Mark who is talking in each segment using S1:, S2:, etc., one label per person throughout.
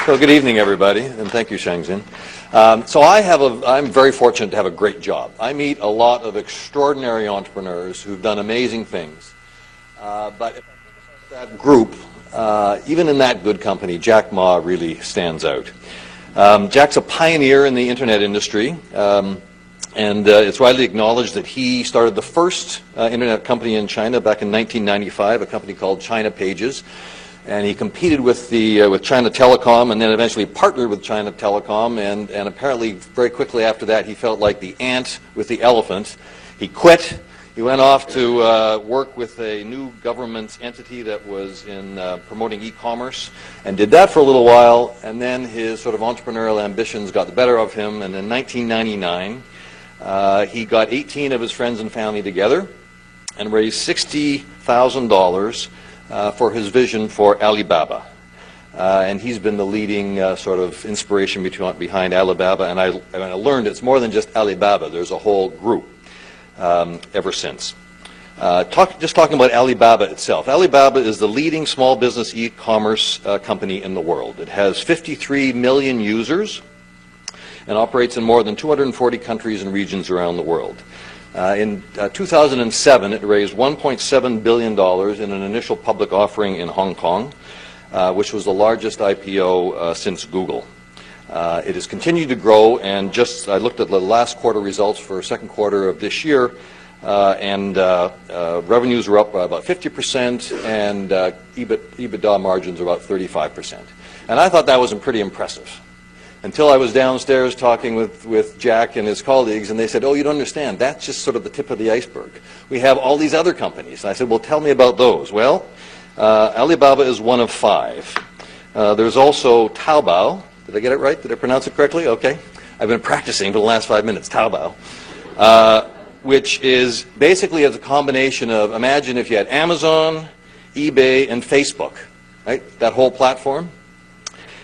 S1: So good evening, everybody, and thank you, Shangzhen. I'm very fortunate to have a great job. I meet a lot of extraordinary entrepreneurs who've done amazing things. But if I think about that group, even in that good company, Jack Ma really stands out. Jack's a pioneer in the internet industry, and it's widely acknowledged that he started the first internet company in China back in 1995, a company called China Pages. And he competed with China Telecom, and then eventually partnered with China Telecom, and apparently very quickly after that he felt like the ant with the elephant. He quit. He went off to work with a new government entity that was in promoting e-commerce, and did that for a little while, and then his sort of entrepreneurial ambitions got the better of him, and in 1999 he got 18 of his friends and family together and raised $60,000 for his vision for Alibaba. And he's been the leading sort of inspiration behind Alibaba, and I learned it's more than just Alibaba. There's a whole group ever since. Just talking about Alibaba itself. Alibaba is the leading small business e-commerce company in the world. It has 53 million users and operates in more than 240 countries and regions around the world. In 2007, it raised $1.7 billion in an initial public offering in Hong Kong, which was the largest IPO since Google. It has continued to grow, and I looked at the last quarter results for second quarter of this year, and revenues were up by about 50%, and EBITDA margins are about 35%. And I thought that was pretty impressive. Until I was downstairs talking with Jack and his colleagues, and they said, oh, you don't understand, that's just sort of the tip of the iceberg. We have all these other companies. And I said, well, tell me about those. Well, Alibaba is one of 5. There's also Taobao. Did I get it right? Did I pronounce it correctly? Okay. I've been practicing for the last 5 minutes, Taobao, which is basically a combination of, imagine if you had Amazon, eBay, and Facebook, right? That whole platform.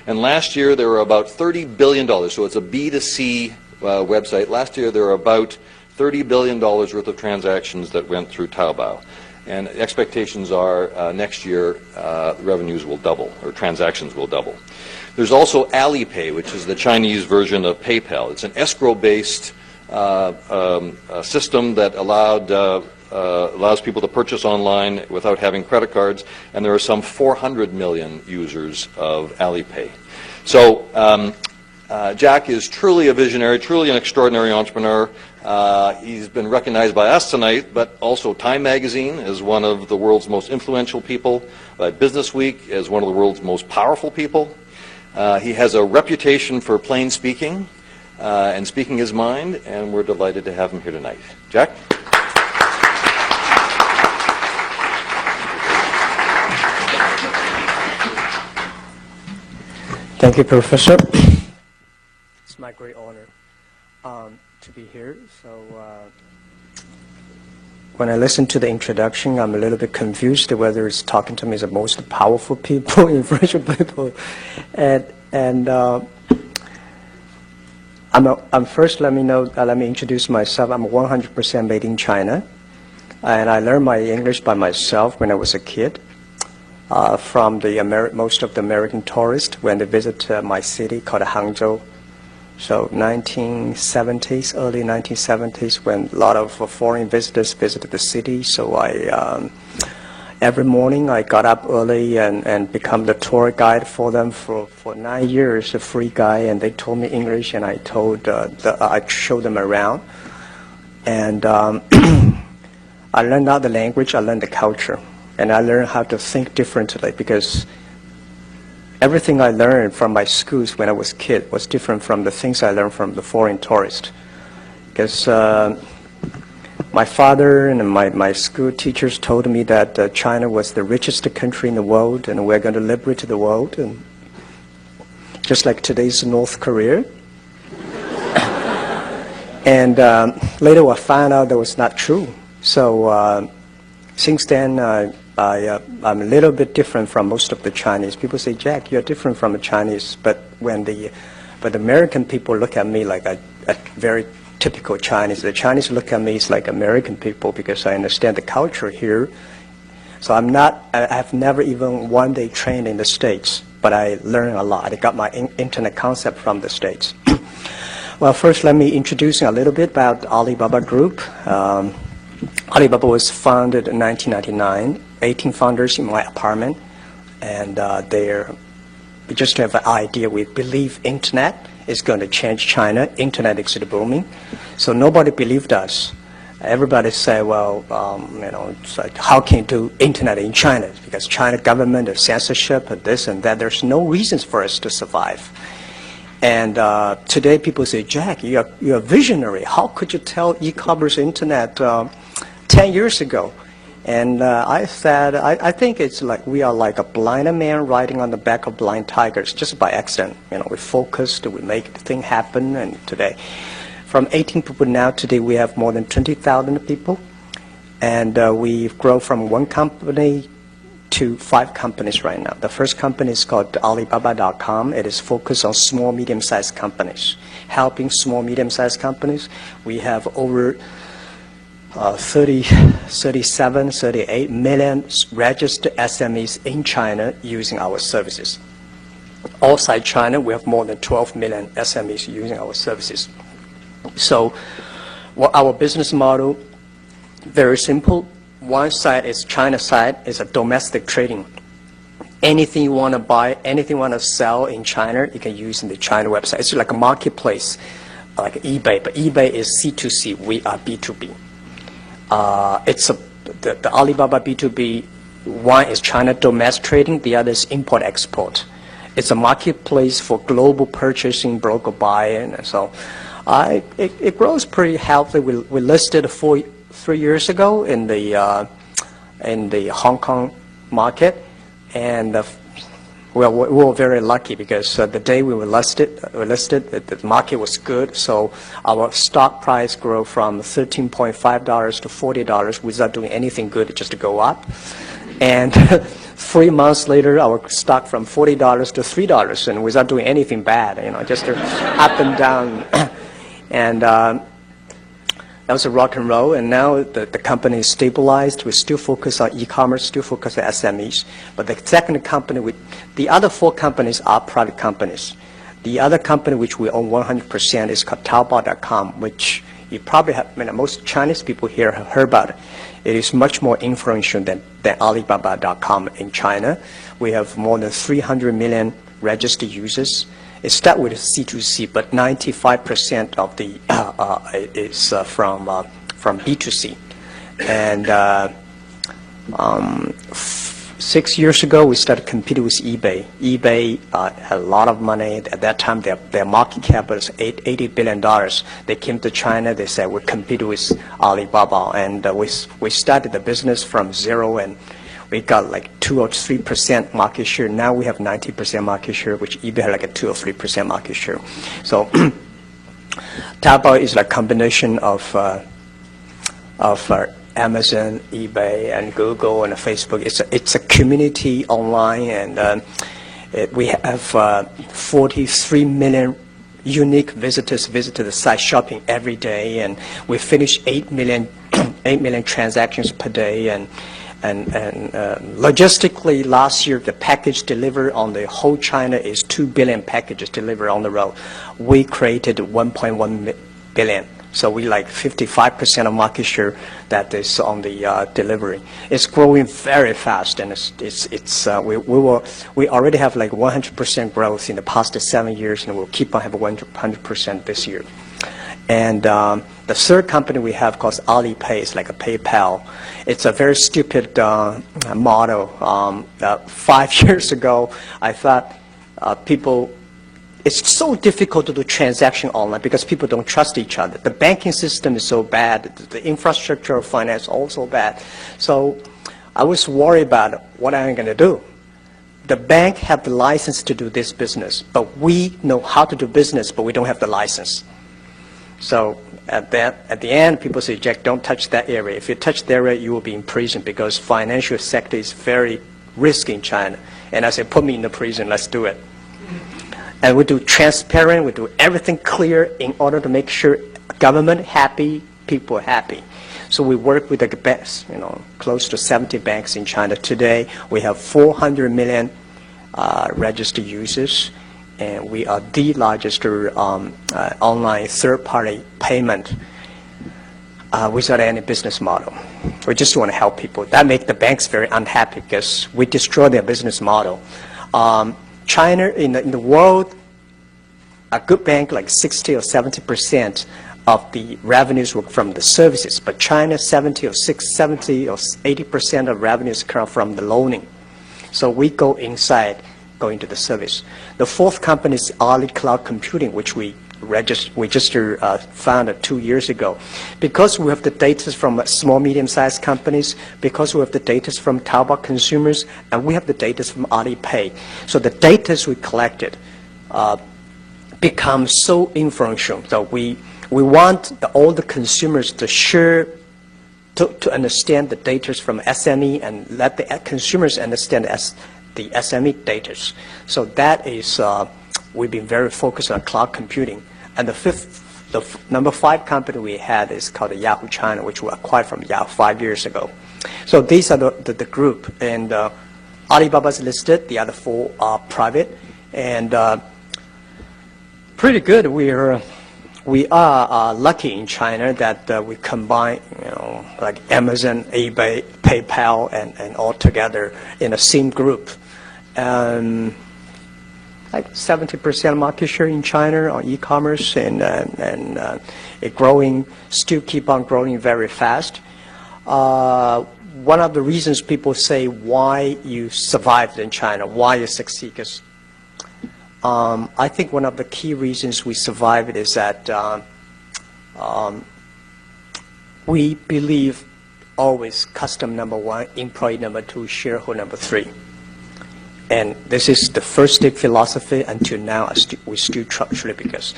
S1: And last year there were about $30 billion, so it's a B2C website. Last year there were about $30 billion worth of transactions that went through Taobao. And expectations are next year revenues will double, or transactions will double. There's also Alipay, which is the Chinese version of PayPal. It's an escrow-based system that allows people to purchase online without having credit cards, and there are some 400 million users of Alipay. So Jack is truly a visionary, truly an extraordinary entrepreneur. He's been recognized by us tonight, but also Time Magazine as one of the world's most influential people, by Business Week as one of the world's most powerful people. He has a reputation for plain speaking and speaking his mind, and we're delighted to have him here tonight. Jack?
S2: Thank you, Professor. It's my great honor to be here. So when I listen to the introduction, I'm a little bit confused whether it's talking to me as the most powerful people, influential people, and first let me introduce myself. I'm 100% made in China, and I learned my English by myself when I was a kid. From most of the American tourists when they visit my city called Hangzhou. So 1970s, early 1970s, when a lot of foreign visitors visited the city. So every morning I got up early and become the tour guide for them for 9 years, a free guy, and they told me English, and I showed them around. And I learned not the language, I learned the culture. And I learned how to think differently, because everything I learned from my schools when I was a kid was different from the things I learned from the foreign tourists. Because my father and my school teachers told me that China was the richest country in the world, and we're going to liberate the world, and just like today's North Korea. And later I found out that was not true. So since then, I'm a little bit different from most of the Chinese. People say, Jack, you're different from the Chinese. But but American people look at me like a very typical Chinese. The Chinese look at me as like American people because I understand the culture here. So I have never even one day trained in the States. but I learned a lot. I got my internet concept from the States. Well, first let me introduce you a little bit about Alibaba Group. Alibaba was founded in 1999, 18 founders in my apartment, and just to have an idea, we believe internet is going to change China. Internet is booming. So nobody believed us. Everybody said, well, it's like, how can you do internet in China? Because China government, the censorship, and this and that, there's no reasons for us to survive. And today people say, Jack, you're a visionary. How could you tell e-commerce internet 10 years ago? And I said, I think it's like we are like a blind man riding on the back of blind tigers, just by accident. We focused, we make the thing happen, and today, from 18 people now, today we have more than 20,000 people. And we've grown from one company to 5 companies right now. The first company is called Alibaba.com. It is focused on small, medium-sized companies, helping small, medium-sized companies. We have over 37, 38 million registered SMEs in China using our services. Outside China, we have more than 12 million SMEs using our services. So our business model, very simple. One side is China side, is a domestic trading. Anything you want to buy, anything you want to sell in China, you can use in the China website. It's like a marketplace, like eBay, but eBay is C2C, we are B2B. The Alibaba B2B, one is China domestic trading, the other is import-export. It's a marketplace for global purchasing, broker buying, and so it grows pretty healthy. We listed 3 years ago in the Hong Kong market, and we were very lucky because the day we were listed, the market was good, so our stock price grew from $13.5 to $40 without doing anything good, just to go up. And 3 months later, our stock from $40 to $3, and without doing anything bad, just up and down. And that was a rock and roll, and now the company is stabilized. We still focus on e-commerce, still focus on SMEs. But the second company, the other 4 companies are private companies. The other company which we own 100% is called Taobao.com, which you probably have, most Chinese people here have heard about it. It is much more influential than Alibaba.com in China. We have more than 300 million registered users. It starts with C2C, but 95% of the is from B2C. And 6 years ago, we started competing with eBay. eBay had a lot of money. At that time, their market cap was $80 billion. They came to China. They said, we'll compete with Alibaba. And we started the business from zero, and we got like 2 or 3% market share. Now we have 90% market share, which eBay had like a 2 or 3% market share. So Taobao is like a combination of Amazon, eBay, and Google, and Facebook. It's a community online, and we have 43 million unique visitors visit the site, shopping every day, and we finish 8 million transactions per day. And logistically, last year, the package delivered on the whole China is 2 billion packages delivered on the road. We created 1.1 billion. So we like 55% of market share that is on the delivery. It's growing very fast, and we already have like 100% growth in the past 7 years, and we'll keep on having 100% this year. And the third company we have called Alipay, is like a PayPal. It's a very stupid model. 5 years ago, I thought it's so difficult to do transaction online because people don't trust each other. The banking system is so bad. The infrastructure of finance also bad. So I was worried about what I'm going to do. The bank have the license to do this business, but we know how to do business, but we don't have the license. So at the end, people say, Jack, don't touch that area. If you touch that area, you will be in prison because financial sector is very risky in China. And I said, put me in the prison, let's do it. And we do transparent, we do everything clear in order to make sure government happy, people happy. So we work with the best, close to 70 banks in China. Today, we have 400 million registered users, and we are the largest online third-party payment without any business model. We just want to help people. That makes the banks very unhappy because we destroy their business model. China, in the world, a good bank like 60 or 70% of the revenues were from the services, but China 70 or 80% of revenues come from the loaning. So we go inside, go into the service. The fourth company is Ali Cloud Computing, which we just founded 2 years ago. Because we have the data from small, medium-sized companies, because we have the data from Taobao consumers, and we have the data from Alipay. So the data we collected becomes so influential. So we want all the consumers to share, to understand the data from SME and let the consumers understand the SME data. So that is, we've been very focused on cloud computing. And the number 5 company we had is called Yahoo China, which we acquired from Yahoo 5 years ago. So these are the group. And Alibaba's listed, the other 4 are private. And pretty good. We are lucky in China that we combine, like Amazon, eBay, PayPal, and all together in the same group. Like 70% market share in China on e-commerce, and it growing, still keep on growing very fast. One of the reasons people say why you survived in China, why you succeed, because I think one of the key reasons we survived is that we believe always customer number 1, employee number 2, shareholder number 3. And this is the first big philosophy until now. We still truly, because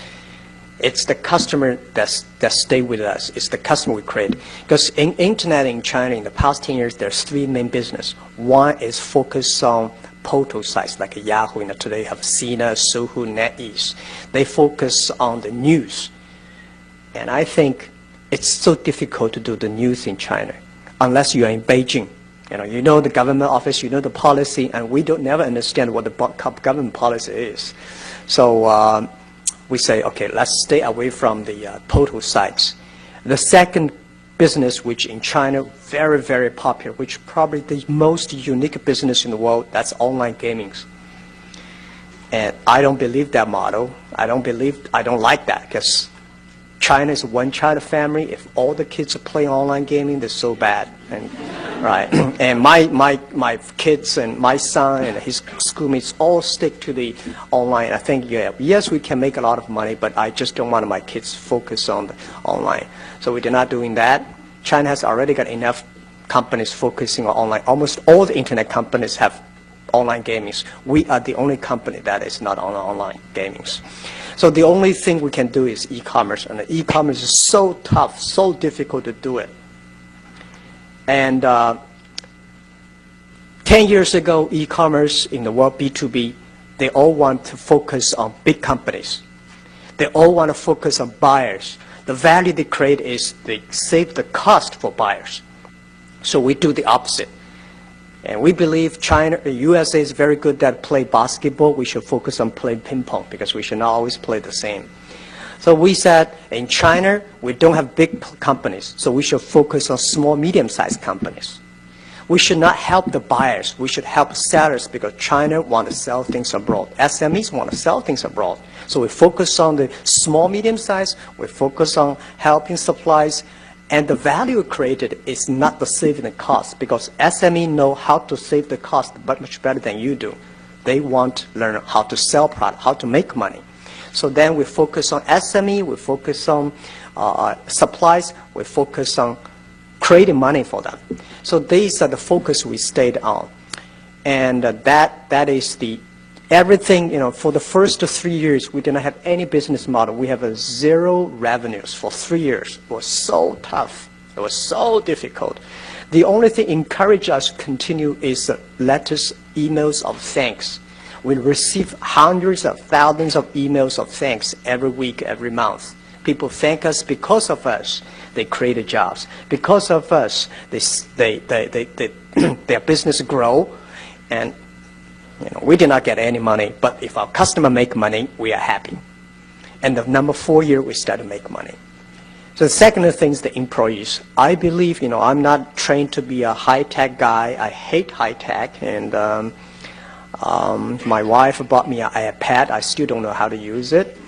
S2: it's the customer that stay with us. It's the customer we create. Because in internet in China in the past 10 years, there's 3 main business. One is focused on portal sites like Yahoo. Today have Sina, Sohu, NetEase. They focus on the news. And I think it's so difficult to do the news in China unless you are in Beijing. You know the government office, you know the policy, and we don't never understand what the government policy is. So we say, okay, let's stay away from the portal sites. The second business, which in China, very, very popular, which probably the most unique business in the world, that's online gaming. And I don't believe that model. I don't like that, because China is a one-child family. If all the kids are playing online gaming, they're so bad. And, right. And my kids and my son and his schoolmates all stick to the online. I think, yes, we can make a lot of money, but I just don't want my kids focus on the online. So we're not doing that. China has already got enough companies focusing on online. Almost all the internet companies have online gaming. We are the only company that is not on online gaming. So the only thing we can do is e-commerce, and e-commerce is so tough, so difficult to do it. And 10 years ago, e-commerce in the world, B2B, they all want to focus on big companies. They all want to focus on buyers. The value they create is they save the cost for buyers. So we do the opposite. And we believe China, the USA is very good at play basketball. We should focus on playing ping pong, because we should not always play the same. So we said in China, we don't have big companies, so we should focus on small, medium-sized companies. We should not help the buyers. We should help sellers, because China want to sell things abroad. SMEs want to sell things abroad. So we focus on the small, medium-sized. We focus on helping supplies. And the value created is not the saving the cost, because SME know how to save the cost much better than you do. They want to learn how to sell product, how to make money. So then we focus on SME, we focus on supplies, we focus on creating money for them. So these are the focus we stayed on. And that is the everything, for the first 3 years, we did not have any business model. We have 0 revenues for 3 years. It was so tough. It was so difficult. The only thing encouraged us to continue is letters, emails of thanks. We receive hundreds of thousands of emails of thanks every week, every month. People thank us because of us. They created jobs. Because of us, their business grow. And We did not get any money, but if our customer make money, we are happy. And the number 4 year, we start to make money. So the second thing is the employees. I believe, I'm not trained to be a high-tech guy. I hate high-tech. And my wife bought me an iPad. I still don't know how to use it.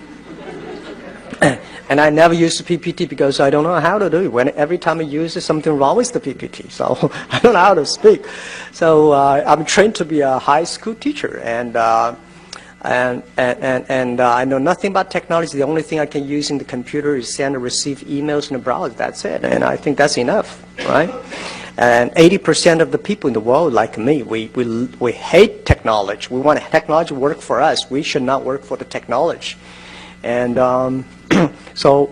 S2: And I never use the PPT because I don't know how to do it. Every time I use it, something wrong with the PPT. So I don't know how to speak. So I'm trained to be a high school teacher. And I know nothing about technology. The only thing I can use in the computer is send and receive emails in the browser. That's it. And I think that's enough, right? And 80% of the people in the world, like me, we hate technology. We want technology to work for us. We should not work for the technology. And so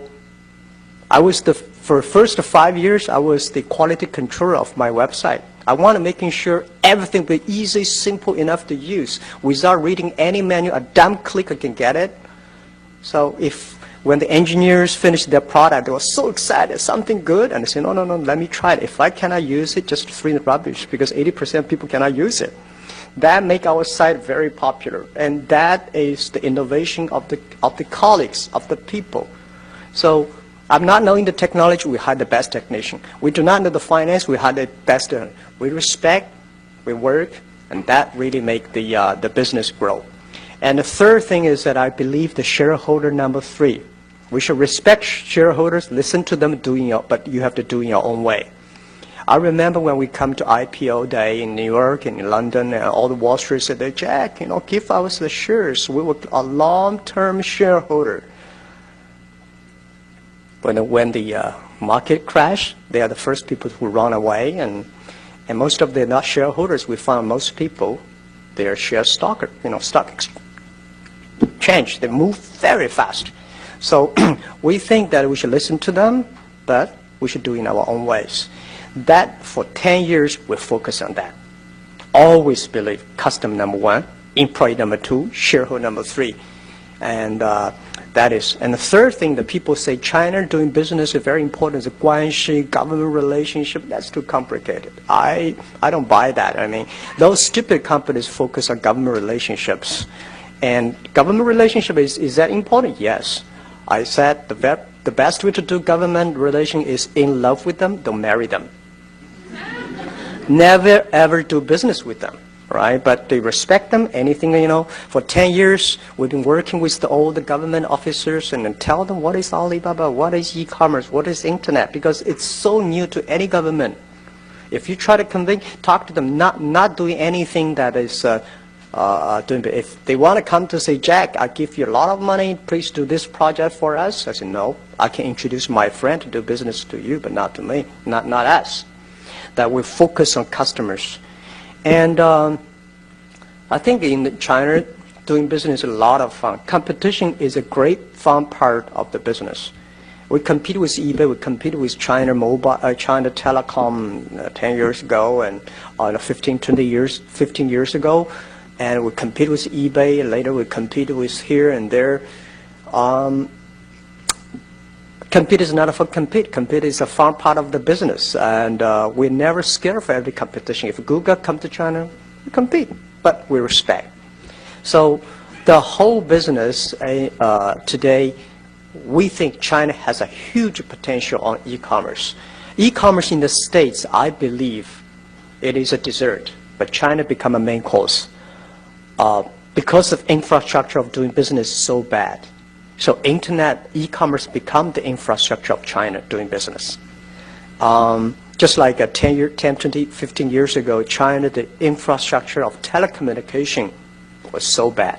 S2: I was for the first 5 years, I was the quality controller of my website. I wanted making sure everything be easy, simple enough to use. Without reading any manual, a dumb clicker can get it. So when the engineers finished their product, they were so excited, something good, and they said, no, let me try it. If I cannot use it, just throw it rubbish, because 80% of people cannot use it. That make our site very popular, and that is the innovation of the colleagues, of the people. So I'm not knowing the technology, we hire the best technician. We do not know the finance, we hire the best. We respect, we work, and that really make the business grow. And the third thing is that I believe the shareholder number 3. We should respect shareholders, listen to them, but you have to do it in your own way. I remember when we come to IPO day in New York and in London, and all the Wall Street said, Jack, give us the shares. We were a long-term shareholder. When the market crashed, they are the first people who run away, and most of them are not shareholders. We found most people, they are share stock exchange. They move very fast. So we think that we should listen to them, but we should do it in our own ways. That for 10 years, we focus on that. Always believe customer number 1, employee number 2, shareholder number 3. And and the third thing that people say, China doing business is very important, is the guanxi, government relationship. That's too complicated. I don't buy that. I mean, those stupid companies focus on government relationships. And government relationship, is that important? Yes. I said the best way to do government relation is in love with them, don't marry them. Never ever do business with them. Right? But they respect them, anything, For 10 years, we've been working with all the government officers and then tell them what is Alibaba, what is e-commerce, what is internet, because it's so new to any government. If you try to talk to them, not doing anything that is if they want to come to say, Jack, I give you a lot of money, please do this project for us. I say, no, I can introduce my friend to do business to you, but not to me, not us. That we focus on customers. And I think in China, doing business is a lot of fun. Competition is a great fun part of the business. We compete with eBay, we compete with China Telecom 10 years ago, and 15 years ago. And we compete with eBay, and later we compete with here and there. Compete is not a fun compete. Compete is a fun part of the business, and we're never scared for every competition. If Google comes to China, we compete, but we respect. So the whole business today, we think China has a huge potential on e-commerce. E-commerce in the States, I believe, it is a dessert, but China become a main course because of infrastructure of doing business so bad. So internet, e-commerce become the infrastructure of China doing business. Just like 10, 20, 15 years ago, China, the infrastructure of telecommunication was so bad.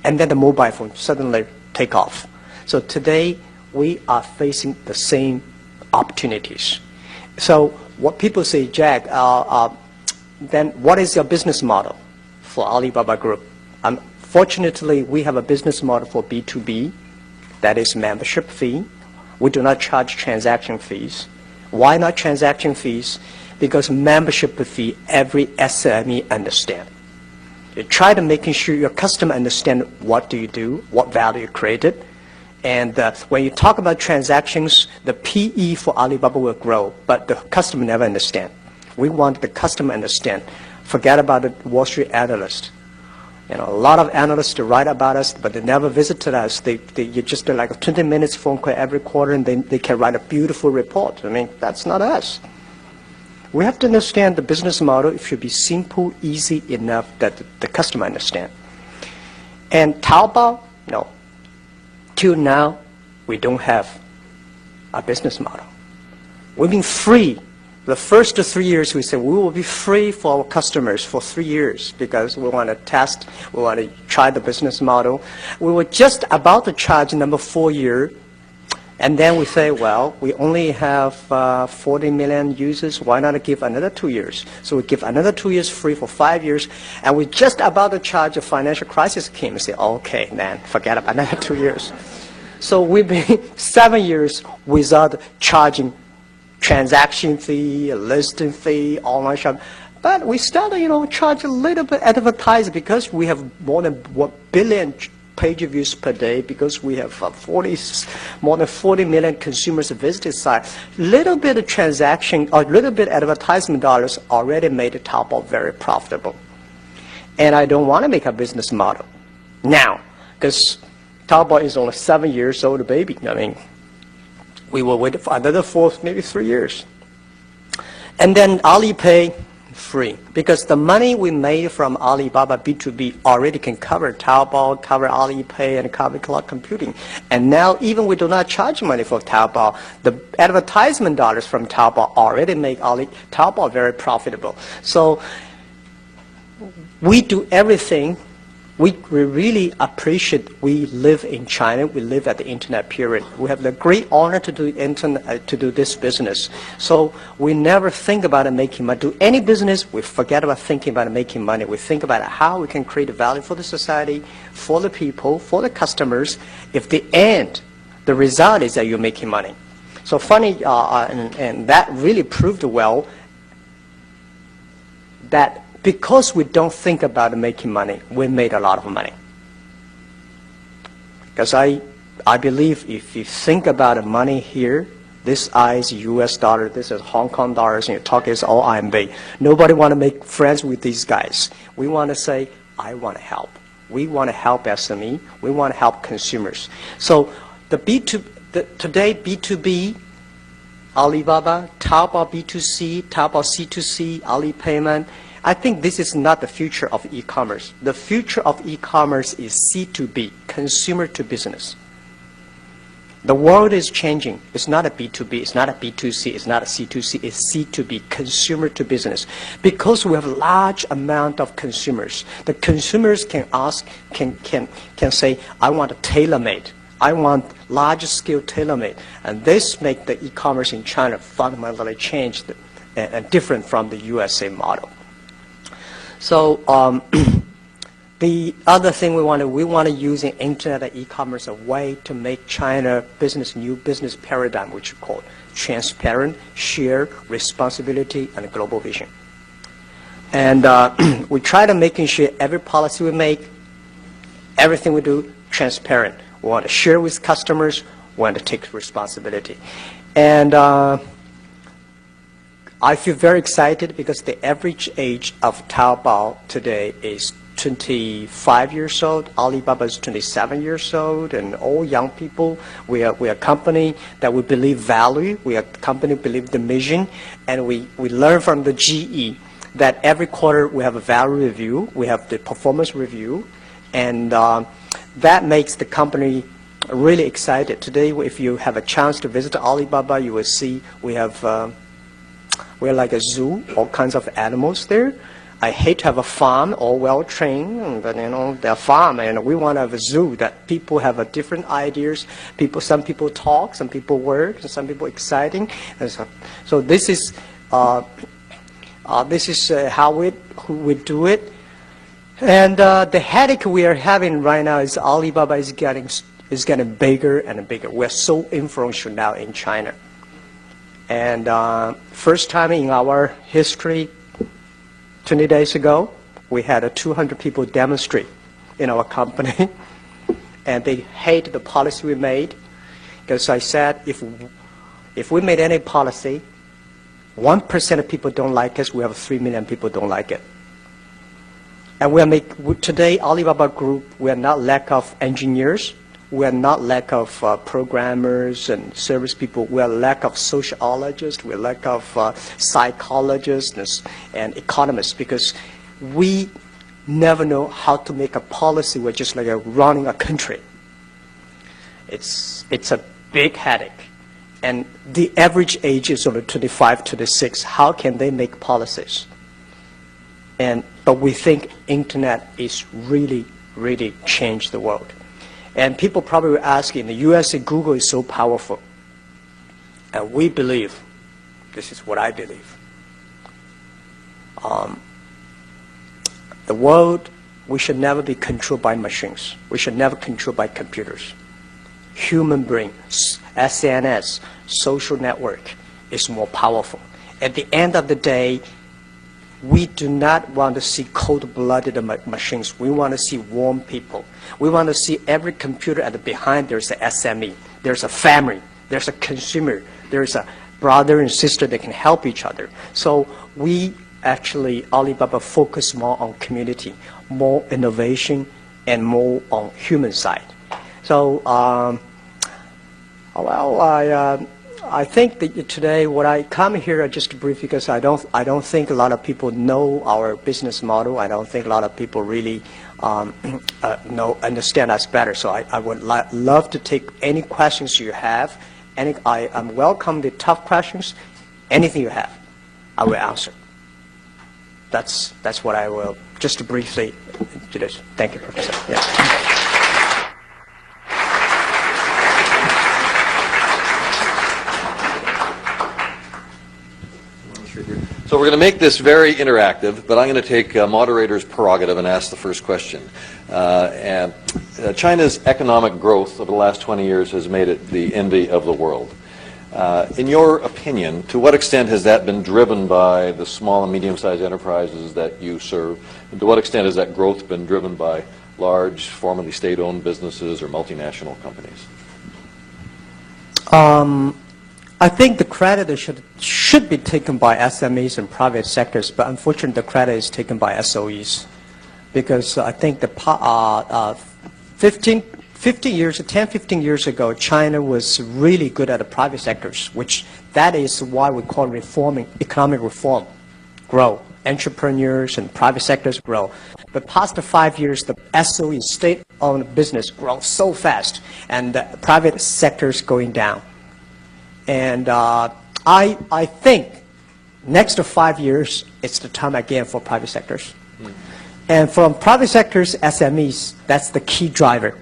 S2: And then the mobile phone suddenly take off. So today, we are facing the same opportunities. So what people say, Jack, then what is your business model for Alibaba Group? Fortunately, we have a business model for B2B, that is membership fee. We do not charge transaction fees. Why not transaction fees? Because membership fee, every SME understand. You try to making sure your customer understand what do you do, what value you created. And when you talk about transactions, the PE for Alibaba will grow, but the customer never understand. We want the customer understand. Forget about the Wall Street analyst. A lot of analysts to write about us, but they never visited us. You just do like a 20 minutes phone call every quarter, and they can write a beautiful report. I mean, that's not us. We have to understand the business model. It should be simple, easy enough that the customer understand. And Taobao, no. Till now, we don't have a business model. We've been free. The first 3 years, we said we will be free for our customers for 3 years because we want to test, we want to try the business model. We were just about to charge number 4 year, and then we say, well, we only have 40 million users. Why not give another 2 years? So we give another 2 years free for 5 years, and we're just about to charge a financial crisis came and say, okay, man, forget about another 2 years. So we've been 7 years without charging transaction fee, listing fee, online shop. But we started, charge a little bit advertising because we have more than 1 billion page views per day, because we have more than 40 million consumers visited site. Little bit of transaction or little bit advertisement dollars already made Taobao very profitable. And I don't want to make a business model now, because Taobao is only 7 years old baby. I mean, we will wait for another 4, maybe 3 years. And then Alipay, free. Because the money we made from Alibaba B2B already can cover Taobao, cover Alipay, and cover cloud computing. And now even we do not charge money for Taobao, the advertisement dollars from Taobao already make Taobao very profitable. So we do everything. We really appreciate we live in China. We live at the internet period. We have the great honor to do to do this business. So we never think about making money. Do any business, we forget about thinking about making money. We think about how we can create value for the society, for the people, for the customers. If the end, the result is that you're making money. So funny, and that really proved well that because we don't think about making money, we made a lot of money. Because I believe if you think about money here, this is US dollar, this is Hong Kong dollars, and you talk is all RMB. Nobody want to make friends with these guys. We want to say, I want to help. We want to help SME. We want to help consumers. So today B2B, Alibaba, Taobao B2C, Taobao C2C, Alipayment, I think this is not the future of e-commerce. The future of e-commerce is C2B, consumer to business. The world is changing. It's not a B2B, it's not a B2C, it's not a C2C, it's C2B, consumer to business. Because we have a large amount of consumers, the consumers can ask, can say, I want a tailor-made. I want large-scale tailor-made. And this makes the e-commerce in China fundamentally changed and different from the USA model. So the other thing we want to use in internet and e-commerce a way to make China new business paradigm, which we call transparent, shared responsibility, and global vision. And we try to making sure every policy we make, everything we do, transparent. We want to share with customers. We want to take responsibility. And I feel very excited because the average age of Taobao today is 25 years old. Alibaba is 27 years old, and all young people. We are a company that we believe value. We are a company believe the mission, and we learn from the GE that every quarter we have a value review. We have the performance review, and that makes the company really excited. Today, if you have a chance to visit Alibaba, you will see we have. We're like a zoo, all kinds of animals there. I hate to have a farm, all well-trained, but they're farm, and we want to have a zoo that people have different ideas. Some people talk, some people work, and some people exciting. And so this is how we do it. And the headache we are having right now is Alibaba is getting bigger and bigger. We're so influential now in China. And first time in our history, 20 days ago, we had 200 people demonstrate in our company. And they hate the policy we made. Because I said, if we made any policy, 1% of people don't like us, we have 3 million people don't like it. And today, Alibaba Group, we are not lack of engineers. We are not lack of programmers and service people. We are lack of sociologists. We are lack of psychologists and economists, because we never know how to make a policy. We're just like running a country. It's a big headache. And the average age is only 25, 26. How can they make policies? But we think internet is really, really changed the world. And people probably will ask, in the US, Google is so powerful. And we believe, this is what I believe, the world, we should never be controlled by machines. We should never controlled by computers. Human brain, SNS, social network is more powerful. At the end of the day, we do not want to see cold-blooded machines. We want to see warm people. We want to see every computer at the behind there's an SME, there's a family, there's a consumer, there's a brother and sister that can help each other. So we actually, Alibaba, focus more on community, more innovation, and more on human side. So, I think that today what I come here just brief because I don't think a lot of people know our business model. I don't think a lot of people really understand us better. So I would love to take any questions you have. I welcome the tough questions. Anything you have, I will answer. That's what I will just briefly do this. Thank you, Professor. Yeah.
S1: So we're going to make this very interactive, but I'm going to take moderator's prerogative and ask the first question. China's economic growth over the last 20 years has made it the envy of the world. In your opinion, to what extent has that been driven by the small and medium-sized enterprises that you serve? And to what extent has that growth been driven by large, formerly state-owned businesses or multinational companies?
S2: I think the credit should be taken by SMEs and private sectors, but unfortunately the credit is taken by SOEs, because I think the 10, 15 years ago, China was really good at the private sectors, which that is why we call reforming, economic reform, grow. Entrepreneurs and private sectors grow. But past 5 years, the SOE, state-owned business, grows so fast, and the private sector is going down. And I think next 5 years, it's the time again for private sectors. And from private sectors, SMEs, that's the key driver.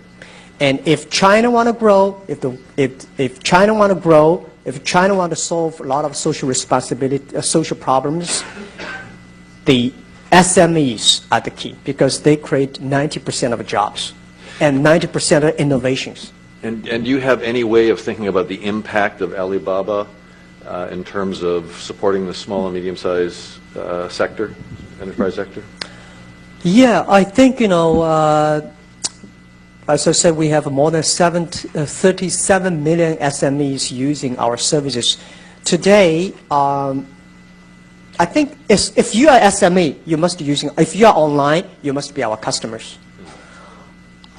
S2: And if China want to grow, if China want to grow, if China want to solve a lot of social responsibility, social problems, the SMEs are the key, because they create 90% of jobs and 90% of innovations.
S1: And do you have any way of thinking about the impact of Alibaba in terms of supporting the small and medium-sized sector, enterprise sector?
S2: Yeah, I think, as I said, we have more than 37 million SMEs using our services. Today, I think if you are SME, you must be using, if you are online, you must be our customers.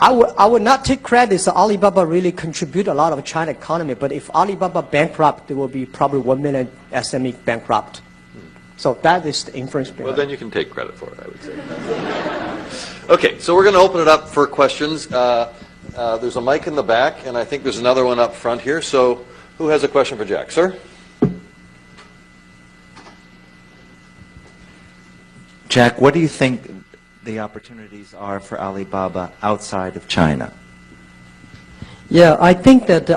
S2: I would not take credit that Alibaba really contribute a lot of China economy, but if Alibaba bankrupt, there will be probably 1 million SME bankrupt. So that is the inference behind.
S1: Well, then you can take credit for it, I would say. Okay, so we're going to open it up for questions. There's a mic in the back, and I think there's another one up front here. So who has a question for Jack? Sir?
S3: Jack, what do you think the opportunities are for Alibaba outside of China?
S2: Yeah, I think that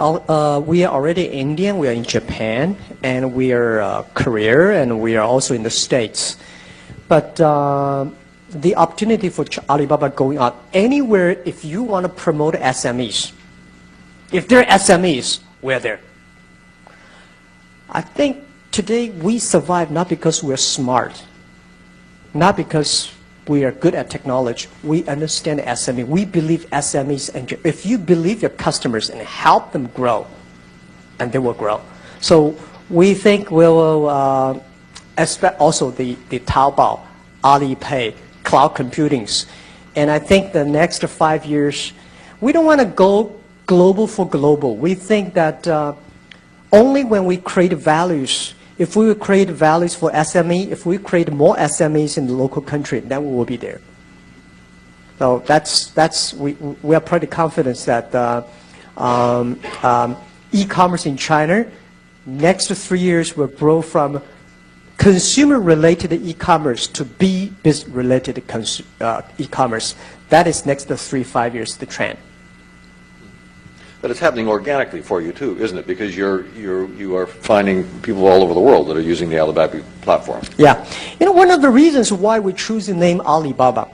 S2: we are already Indian, we are in Japan, and we are Korea, and we are also in the States. But the opportunity for Alibaba going out anywhere, if you want to promote SMEs, if they're SMEs, we're there. I think today we survive not because we're smart, not because we are good at technology. We understand SME. We believe SMEs, and if you believe your customers and help them grow, and they will grow. So we think we will expect also the Taobao, Alipay, cloud computings. And I think the next 5 years, we don't want to go global for global. We think that only when we create values, if we create values for SME, if we create more SMEs in the local country, then we will be there. So we are pretty confident that e-commerce in China, next 3 years will grow from consumer-related e-commerce to business-related e-commerce. That is next 3-5 years, the trend.
S1: But it's happening organically for you too, isn't it? Because you are finding people all over the world that are using the Alibaba platform.
S2: Yeah. One of the reasons why we choose the name Alibaba,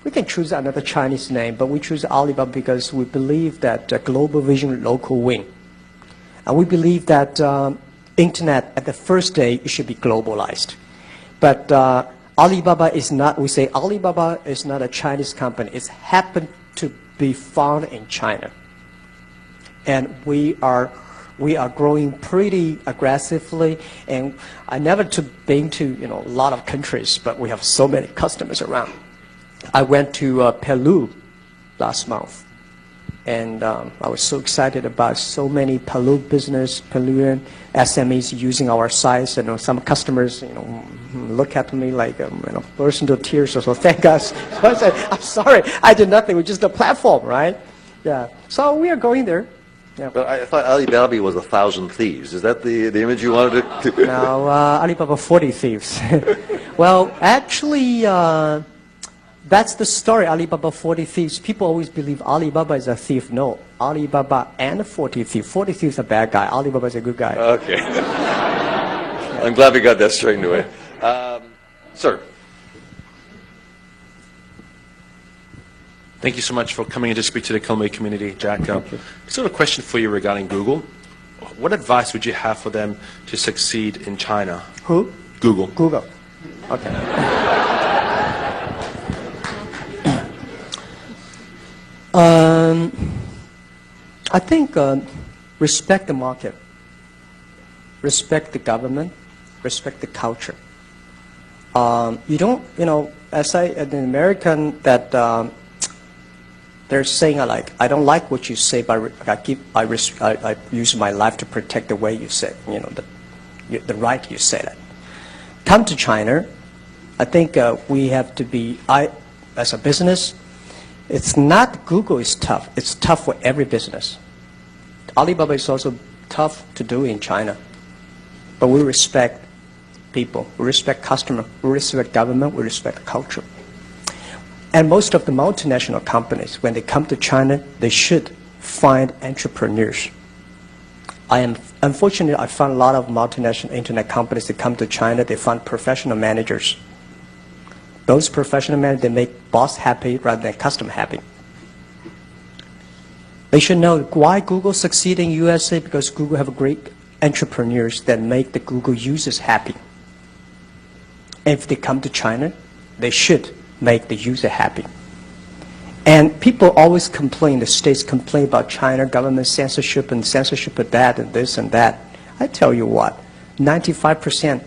S2: we can choose another Chinese name, but we choose Alibaba because we believe that global vision, local win. And we believe that internet at the first day, it should be globalized. But Alibaba is not, we say Alibaba is not a Chinese company. It's happened to be found in China. And we are growing pretty aggressively. And I never been to a lot of countries, but we have so many customers around. I went to Peru last month. And I was so excited about so many Peruvian SMEs using our sites. And some customers, look at me like, burst into tears. So thank us. So I said, I'm sorry, I did nothing. We're just a platform, right? Yeah. So we are going there. Yeah.
S1: But I thought Alibaba was 1,000 thieves. Is that the image you wanted to?
S2: No, Alibaba 40 thieves. Well, actually, that's the story, Alibaba 40 thieves. People always believe Alibaba is a thief. No, Alibaba and 40 thieves. 40 thieves is a bad guy. Alibaba is a good guy.
S1: Okay. I'm glad we got that straightened away. Sir.
S4: Thank you so much for coming in to speak to the Colombian community, Jack. Sort of a question for you regarding Google. What advice would you have for them to succeed in China?
S2: Who?
S4: Google.
S2: Google. Okay. I think respect the market, respect the government, respect the culture. You don't, as an American, that they're saying I don't like what you say, but I use my life to protect the way you say, the right you say that. Come to China, I think we have to be, as a business, it's not Google is tough. It's tough for every business. Alibaba is also tough to do in China. But we respect people. We respect customer. We respect government. We respect culture. And most of the multinational companies, when they come to China, they should find entrepreneurs. Unfortunately, I found a lot of multinational internet companies that come to China, they find professional managers. Those professional managers, they make boss happy rather than customer happy. They should know why Google succeed in USA, because Google have great entrepreneurs that make the Google users happy. And if they come to China, they should make the user happy. And people always complain, the states complain about China government censorship and censorship of that and this and that. I tell you what, 95%,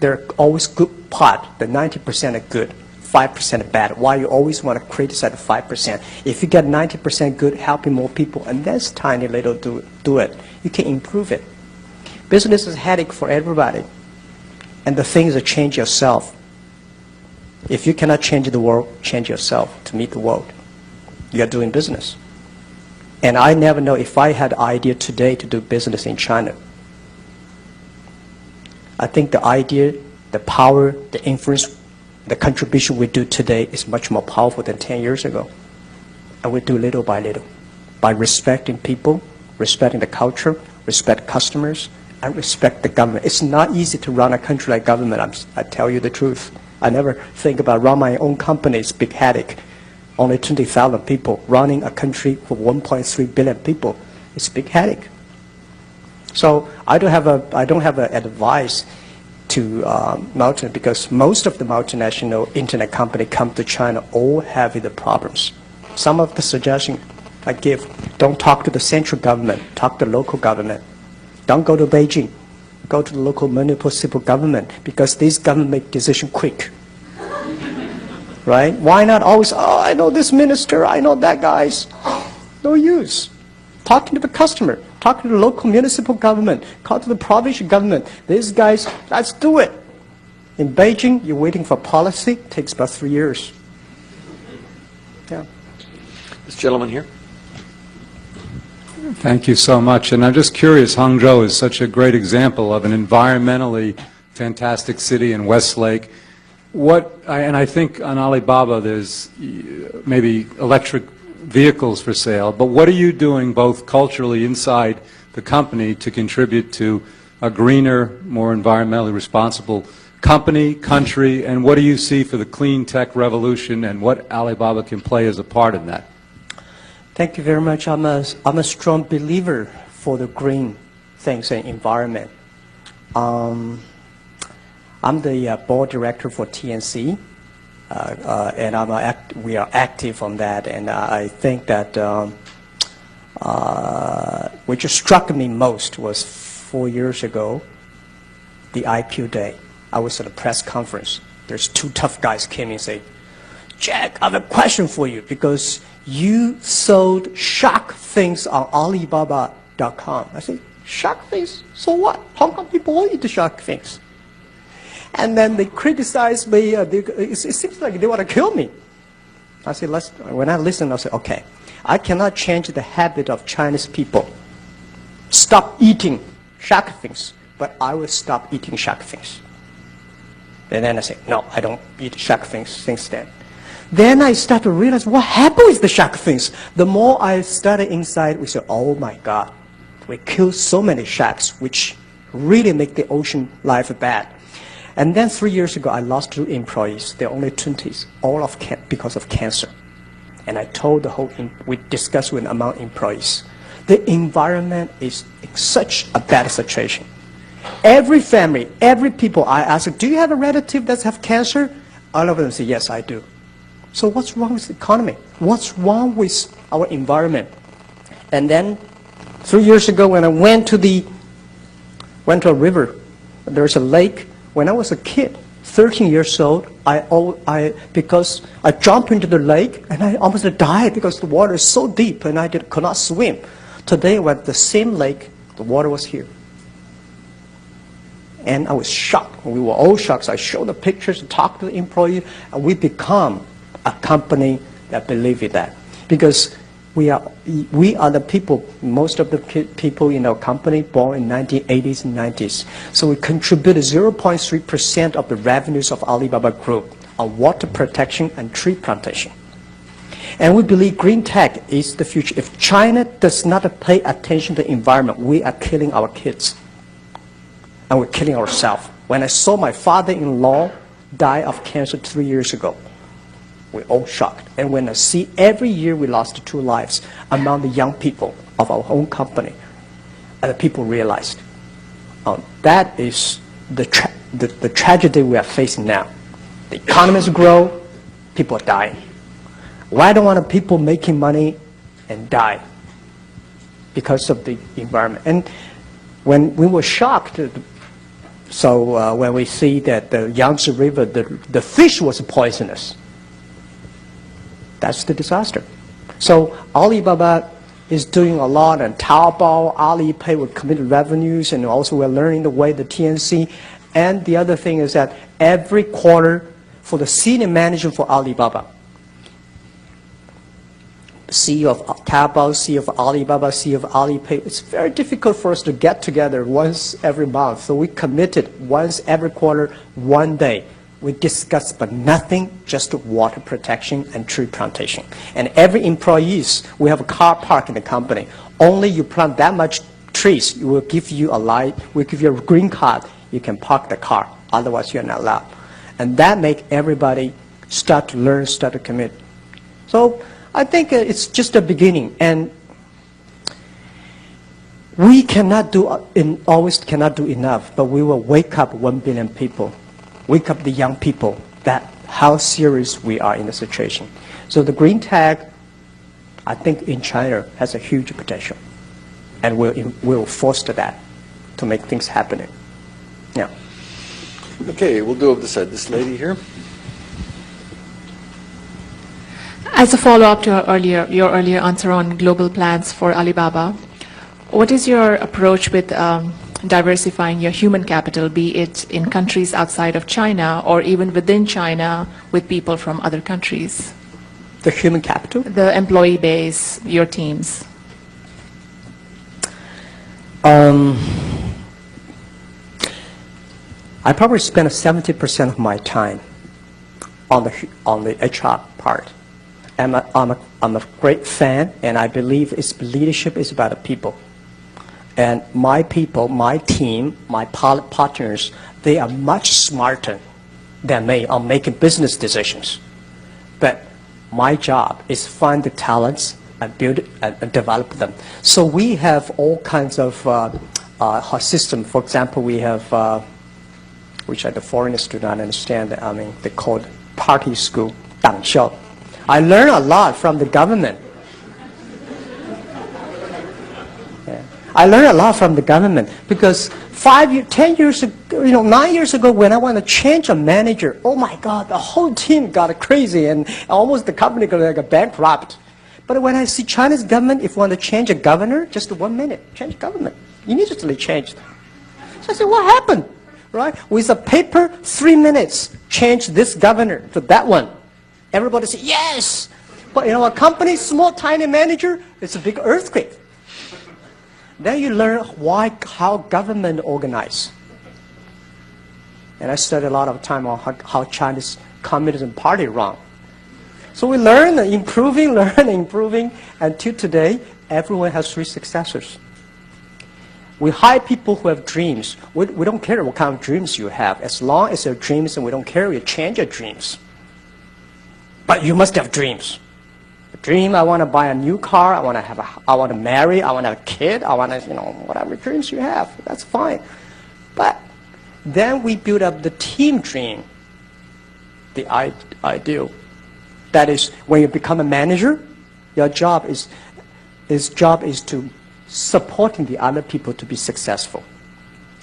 S2: they're always good part. The 90% are good, 5% are bad. Why you always want to criticize the 5%? If you get 90% good, helping more people, and that's tiny little do it, you can improve it. Business is a headache for everybody. And the thing is to change yourself. If you cannot change the world, change yourself to meet the world. You are doing business. And I never know if I had an idea today to do business in China. I think the idea, the power, the influence, the contribution we do today is much more powerful than 10 years ago. And we do little by little. By respecting people, respecting the culture, respect customers, and respect the government. It's not easy to run a country like government, I tell you the truth. I never think about run my own company. It's a big headache. Only 20,000 people running a country for 1.3 billion people. It's a big headache. So I don't have an advice to multinational, because most of the multinational internet company come to China all have the problems. Some of the suggestions I give: don't talk to the central government, talk to the local government. Don't go to Beijing. Go to the local municipal government, because these government make decisions quick. right? Why not always, oh, I know this minister, I know that guy's. No use. Talking to the customer, talking to the local municipal government, call to the provincial government. These guys, let's do it. In Beijing, you're waiting for policy. It takes about 3 years. Yeah.
S1: This gentleman here.
S5: Thank you so much. And I'm just curious, Hangzhou is such a great example of an environmentally fantastic city in Westlake. And I think on Alibaba there's maybe electric vehicles for sale, but what are you doing both culturally inside the company to contribute to a greener, more environmentally responsible company, country, and what do you see for the clean tech revolution and what Alibaba can play as a part in that?
S2: Thank you very much. I'm a strong believer for the green things and environment. I'm the board director for TNC, and we are active on that. And I think that which struck me most was 4 years ago, the IPO day. I was at a press conference. There's two tough guys came in and say, Jack, I have a question for you because you sold shark things on Alibaba.com. I said, shark things? So what? Hong Kong people all eat the shark things. And then they criticized me. It seems like they want to kill me. I said, when I listened, I said, okay, I cannot change the habit of Chinese people. Stop eating shark things, but I will stop eating shark things. And then I said, no, I don't eat shark things since then. Then I started to realize what happened with the shark things. The more I studied inside, we said, oh my God, we killed so many sharks, which really make the ocean life bad. And then 3 years ago, I lost 2 employees. They're only 20s, all because of cancer. And I told we discussed with among employees, the environment is in such a bad situation. Every family, every people I ask, do you have a relative that have cancer? All of them say, yes, I do. So what's wrong with the economy? What's wrong with our environment? And then 3 years ago when I went to a river, there's a lake. When I was a kid, 13 years old, because I jumped into the lake and I almost died because the water is so deep and I could not swim. Today, we're at the same lake, the water was here. And I was shocked. We were all shocked. So I showed the pictures, talked to the employee, and we become a company that believe in that. Because we are the people, most of the people in our company born in 1980s and 90s. So we contributed 0.3% of the revenues of Alibaba Group on water protection and tree plantation. And we believe green tech is the future. If China does not pay attention to the environment, we are killing our kids. And we're killing ourselves. When I saw my father-in-law die of cancer 3 years ago, we're all shocked. And when I see every year we lost 2 lives among the young people of our own company, and the people realized that is the tragedy we are facing now. The economies grow, people are dying. Why don't want people making money and die? Because of the environment. And when we were shocked, when we see that the Yangtze River, the fish was poisonous, that's the disaster. So Alibaba is doing a lot, and Taobao, Alipay with committed revenues, and also we're learning the way the TNC. And the other thing is that every quarter for the senior manager for Alibaba, CEO of Taobao, CEO of Alibaba, CEO of Alipay, it's very difficult for us to get together once every month. So we committed once every quarter, 1 day. We discuss but nothing, just water protection and tree plantation. And every employees, we have a car park in the company. Only you plant that much trees, we will give you a light, we'll give you a green card, you can park the car. Otherwise, you're not allowed. And that make everybody start to learn, start to commit. So I think it's just a beginning. And we cannot always cannot do enough, but we will wake up 1 billion people. Wake up the young people that how serious we are in the situation. So the green tag, I think in China has a huge potential, and we'll foster that to make things happen. Yeah.
S1: Okay, we'll go over this side. This lady here.
S6: As a follow-up to your earlier answer on global plans for Alibaba, what is your approach with diversifying your human capital, be it in countries outside of China or even within China with people from other countries?
S2: The human capital?
S6: The employee base, your teams.
S2: I probably spend 70% of my time on the HR part. I'm a great fan, and I believe leadership is about the people. And my people, my team, my partners, they are much smarter than me on making business decisions. But my job is find the talents and build and develop them. So we have all kinds of system. For example, we have, which the foreigners do not understand, I mean, they call it party school, 党校. I learn a lot from the government. I learned a lot from the government because 10 years ago, 9 years ago, when I want to change a manager, oh my God, the whole team got crazy and almost the company got like bankrupt. But when I see China's government, if you want to change a governor, just 1 minute, change government, immediately changed. So I said, what happened? Right? With a paper, 3 minutes, change this governor to that one. Everybody said, yes. But a company, small, tiny manager, it's a big earthquake. Then you learn how government organize. And I studied a lot of time on how China's Communist Party run. So we learn, improving, until today, everyone has 3 successors. We hire people who have dreams. We don't care what kind of dreams you have. As long as they're dreams, and we don't care, we change your dreams. But you must have dreams. Dream, I want to buy a new car, I want to marry, I want to have a kid, I want to, whatever dreams you have, that's fine. But then we build up the team dream, the ideal. That is, when you become a manager, your job is to supporting the other people to be successful.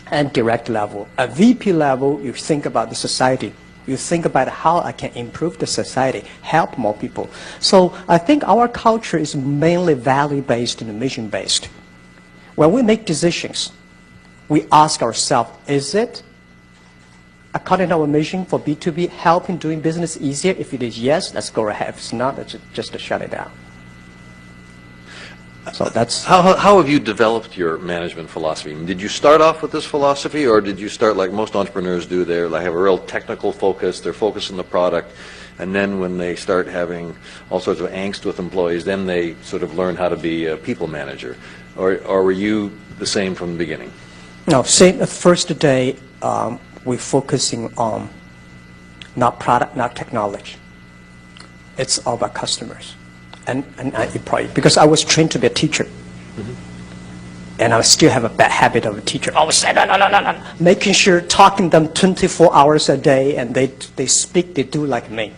S2: And direct level. At VP level, you think about the society. You think about how I can improve the society, help more people. So I think our culture is mainly value-based and mission-based. When we make decisions, we ask ourselves, is it according to our mission for B2B, helping doing business easier? If it is yes, let's go ahead. If it's not, let's just shut it down. So that's
S1: how have you developed your management philosophy? Did you start off with this philosophy, or did you start like most entrepreneurs do? They have a real technical focus. They're focused on the product, and then when they start having all sorts of angst with employees, then they sort of learn how to be a people manager. Or were you the same from the beginning?
S2: No, same. The first day, we're focusing on not product, not technology. It's all about customers. And employee, because I was trained to be a teacher. Mm-hmm. And I still have a bad habit of a teacher. Always say, no, making sure, talking to them 24 hours a day, and they speak, they do like me.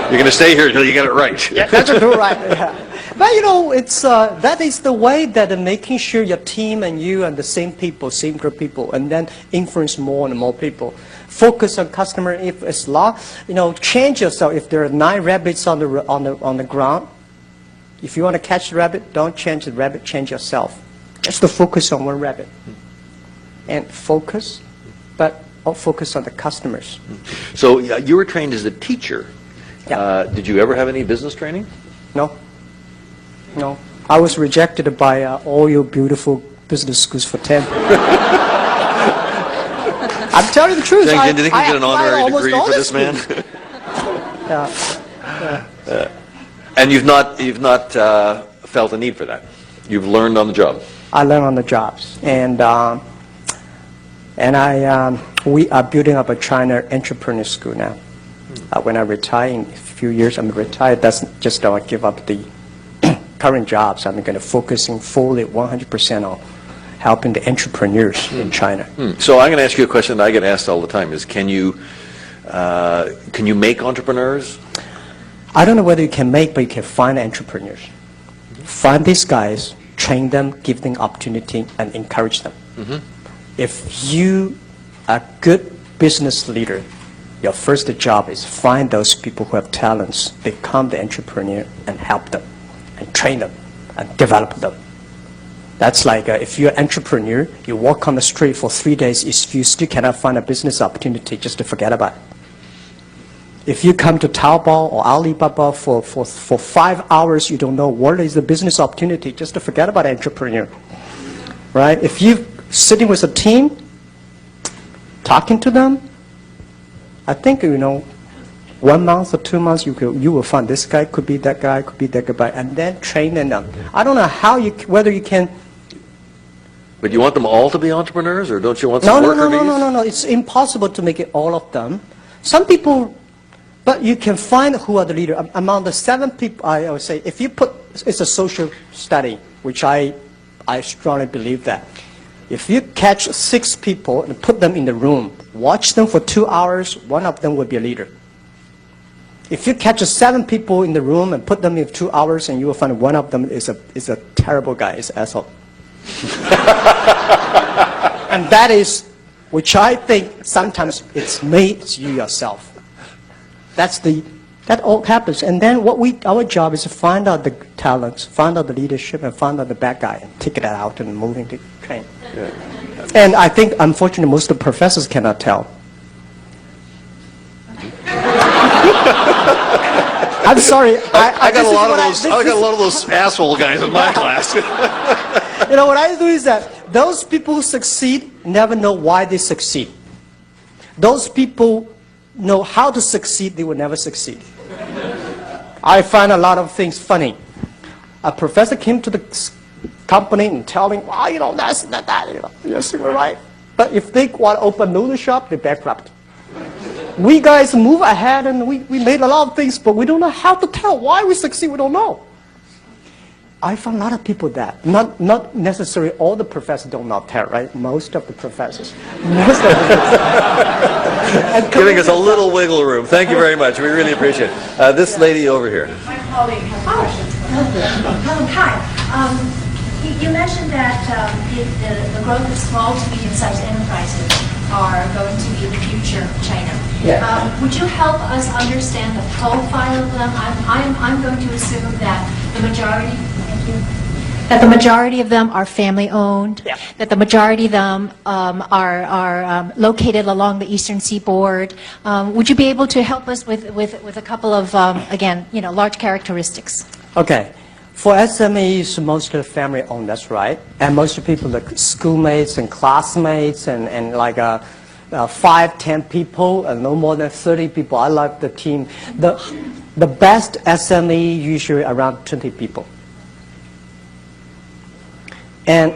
S1: You're going to stay here until you get it right.
S2: Yeah, that's right. Yeah. But it's that is the way that making sure your team and you and the same people, same group of people, and then influence more and more people. Focus on customer. If it's law, change yourself. If there are 9 rabbits on the ground, if you want to catch the rabbit, don't change the rabbit. Change yourself. Just to focus on one rabbit, and focus, but all focus on the customers.
S1: So you were trained as a teacher.
S2: Yeah.
S1: Did you ever have any business training?
S2: No. I was rejected by all your beautiful business schools for 10. I'm telling you the truth.
S1: Zhang Jin, do you think you get an honorary degree for this man?
S2: Yeah.
S1: And you've not felt a need for that. You've learned on the job.
S2: I learned on the jobs, and we are building up a China entrepreneur school now. When I retire in a few years, I'm retired. That's just don't give up the current jobs. I'm going to focusing fully 100% on helping the entrepreneurs in China.
S1: So I'm going to ask you a question that I get asked all the time: is can you make entrepreneurs?
S2: I don't know whether you can make, but you can find entrepreneurs. Find these guys, train them, give them opportunity, and encourage them. If you are a good business leader, Your first job is find those people who have talents, become the entrepreneur, and help them, and train them, and develop them. That's like if you're an entrepreneur, you walk on the street for 3 days, if you still cannot find a business opportunity, just to forget about it. If you come to Taobao or Alibaba for 5 hours, you don't know what is the business opportunity, just to forget about entrepreneur. Right? If you're sitting with a team, talking to them, I think, 1 month or 2 months, you will find this guy could be that guy, could be that guy, and then training them. I don't know whether you can.
S1: But you want them all to be entrepreneurs, or don't you want some worker bees?
S2: No. It's impossible to make it all of them. Some people, but you can find who are the leader. Among the 7 people, I would say, if you put, it's a social study, which I strongly believe that. If you catch 6 people and put them in the room, watch them for 2 hours, one of them will be a leader. If you catch 7 people in the room and put them in 2 hours, and you will find one of them is a terrible guy, is an asshole. And that is, which I think sometimes it's me, it's you yourself. That all happens. And then our job is to find out the talents, find out the leadership, and find out the bad guy, and take it out and move into train. Yeah. And I think, unfortunately, most of the professors cannot tell. I'm sorry.
S1: I got a lot of those asshole guys in my class.
S2: What I do is that those people who succeed never know why they succeed. Those people know how to succeed, they will never succeed. I find a lot of things funny. A professor came to the company and telling, that's that. Yes, you're right. But if they want to open noodle shop, they bankrupt. We guys move ahead and we made a lot of things, but we don't know how to tell why we succeed. We don't know. I found a lot of people that, not necessarily all the professors don't not tell, right? Most of the professors.
S1: Giving us a little wiggle room. Thank you very much. We really appreciate it. This lady over here.
S7: My colleague has a question. Hi. You mentioned that the growth of small to medium-sized enterprises are going to be the future of China.
S2: Yeah.
S7: Would you help us understand the profile of them? I'm going to assume that the majority of them are family-owned,
S2: yeah.
S7: that the majority of them are located along the eastern seaboard. Would you be able to help us with a couple of, again, large characteristics?
S2: Okay. For SMEs, mostly family-owned, that's right. And most people, like schoolmates and classmates and like 5, 10 people, and no more than 30 people. I like the team. The best SME usually around 20 people. And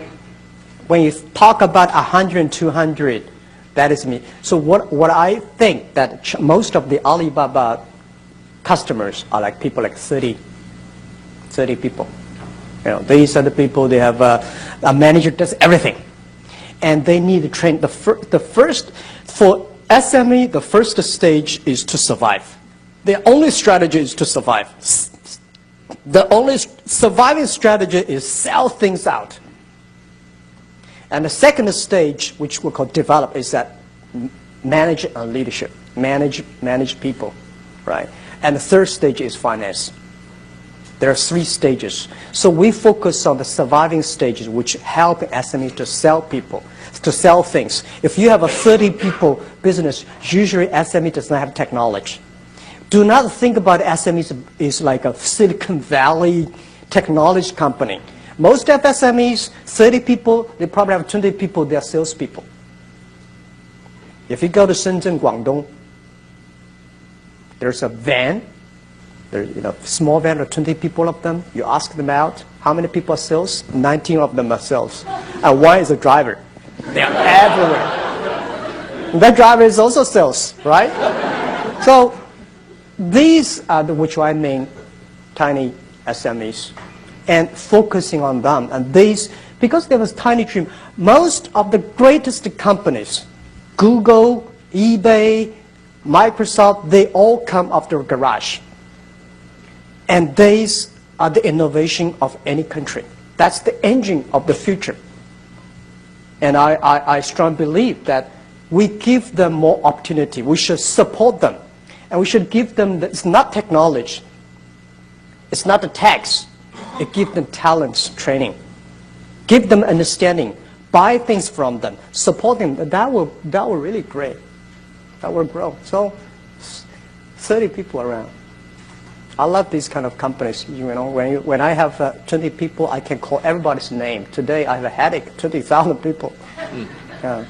S2: when you talk about 100, 200, that is me. So what I think that most of the Alibaba customers are like people like 30 people. These are the people, they have a manager does everything. And they need to train. For SME, the first stage is to survive. The only strategy is to survive. The only surviving strategy is sell things out. And the second stage, which we call develop, is that manage and leadership, manage people, right? And the third stage is finance. There are 3 stages. So we focus on the surviving stages, which help SME to sell people, to sell things. If you have a 30 people business, usually SME does not have technology. Do not think about SMEs as like a Silicon Valley technology company. Most of SMEs, 30 people, they probably have 20 people, they are salespeople. If you go to Shenzhen, Guangdong, there's a van. There's small van of 20 people of them. You ask them out, how many people are sales? 19 of them are sales. And 1 is a driver. They are everywhere. And that driver is also sales, right? So these are which I mean tiny SMEs. And focusing on them. And these, because there was tiny team, most of the greatest companies, Google, eBay, Microsoft, they all come after a garage. And these are the innovation of any country. That's the engine of the future. And I strongly believe that we give them more opportunity. We should support them. And we should give them, it's not technology. It's not the tax. It gives them talents, training. Give them understanding. Buy things from them. Support them. That will really great. That will grow. So 30 people around. I love these kind of companies. You know, when I have 20 people, I can call everybody's name. Today I have a headache, 20,000 people. Yeah.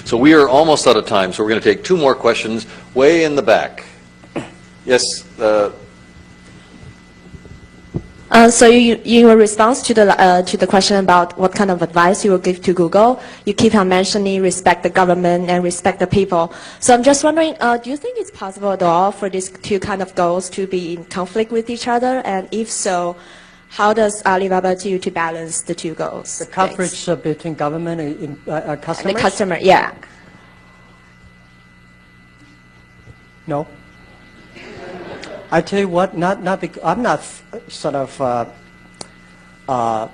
S1: So we are almost out of time, so we're going to take two more questions way in the back. Yes.
S8: So in response to the question about what kind of advice you will give to Google, you keep on mentioning respect the government and respect the people. So I'm just wondering, do you think it's possible at all for these two kind of goals to be in conflict with each other? And if so, how does Alibaba do to balance the two goals?
S2: The conflict between government and customers?
S8: And the customer, yeah.
S2: No. I tell you what, I'm not sort of, I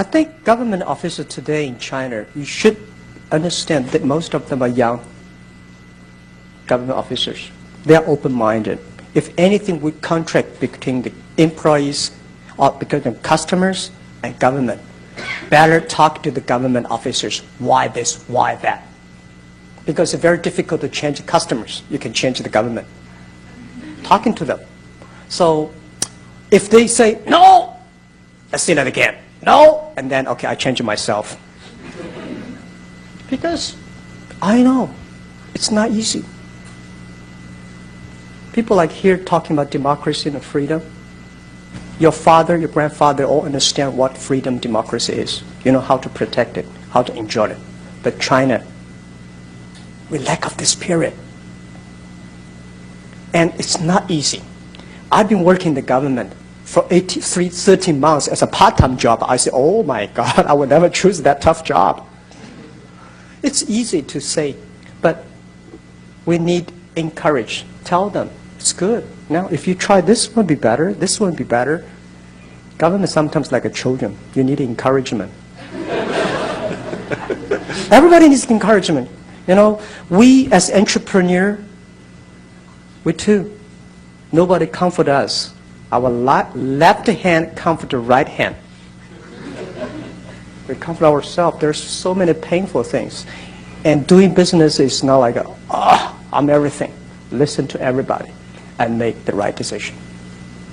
S2: think government officials today in China, you should understand that most of them are young government officers. They are open-minded. If anything, we contract between the employees or between the customers and government. Better talk to the government officers. Why this, why that? Because it's very difficult to change the customers. You can change the government. Talking to them. So if they say, no, let's say that again. No, and then, okay, I change it myself. Because I know it's not easy. People like here talking about democracy and freedom. Your father, your grandfather all understand what freedom, democracy is. You know how to protect it, how to enjoy it. But China, we lack of this spirit. And it's not easy. I've been working in the government for 13 months as a part-time job. I say, oh my God, I would never choose that tough job. It's easy to say, but we need encourage. Tell them, it's good. Now, if you try this one be better, this one be better. Government sometimes like a children. You need encouragement. Everybody needs encouragement. You know, we as entrepreneur, we too. Nobody comfort us. Our left hand comfort the right hand. We comfort ourselves. There's so many painful things. And doing business is not like, I'm everything. Listen to everybody and make the right decision.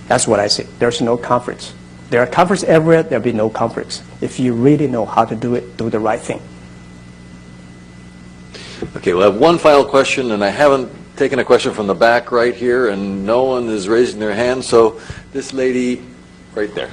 S2: That's what I say. There's no conflicts. There are conflicts everywhere. There'll be no conflicts. If you really know how to do it, do the right thing.
S1: Okay, we'll have one final question, and I haven't taken a question from the back right here, and no one is raising their hand, so this lady right there.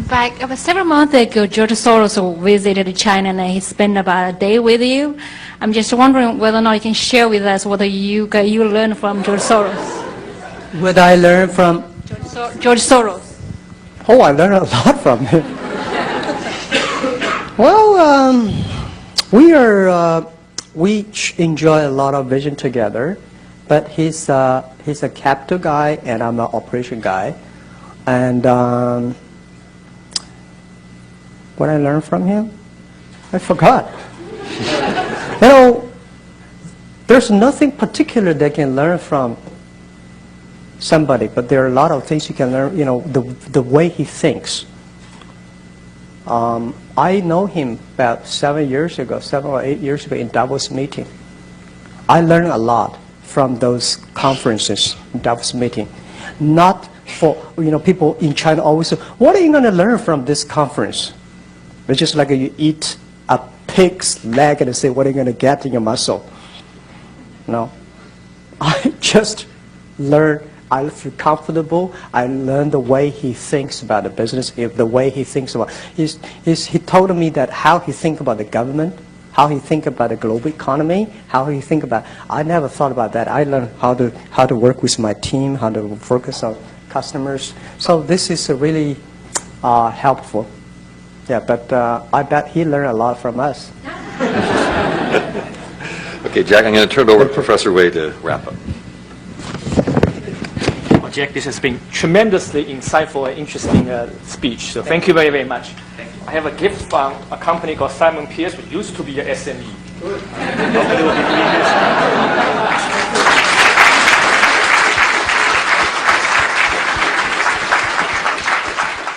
S9: Back several months ago, George Soros visited China and he spent about a day with you. I'm just wondering whether or not you can share with us what you learned from George Soros.
S2: What I learned from?
S9: George Soros.
S2: Oh, I learned a lot from him. Well, we enjoy a lot of vision together, but he's a capital guy and I'm an operation guy. And what I learned from him? I forgot. You know, there's nothing particular that can learn from somebody, but there are a lot of things you can learn, you know, the way he thinks. I know him about 7 or 8 years ago in Davos meeting. I learned a lot from those conferences, Davos meeting. Not for, you know, people in China always say, what are you going to learn from this conference? It's just like you eat a pig's leg and say, what are you going to get in your muscle? No. I just learned, I feel comfortable. I learned the way he thinks about the business, the way he thinks about, he told me that how he thinks about the government, how he thinks about the global economy, how he thinks about, I never thought about that. I learned how to work with my team, how to focus on customers. So this is really helpful. Yeah, but I bet he learned a lot from us.
S1: Okay, Jack, I'm going to turn it over to Professor Wei to wrap up.
S10: Jack. This has been tremendously insightful and interesting speech. So thank you very, very much. I have a gift from a company called Simon Pierce, which used to be a SME. Hopefully we'll be doing this.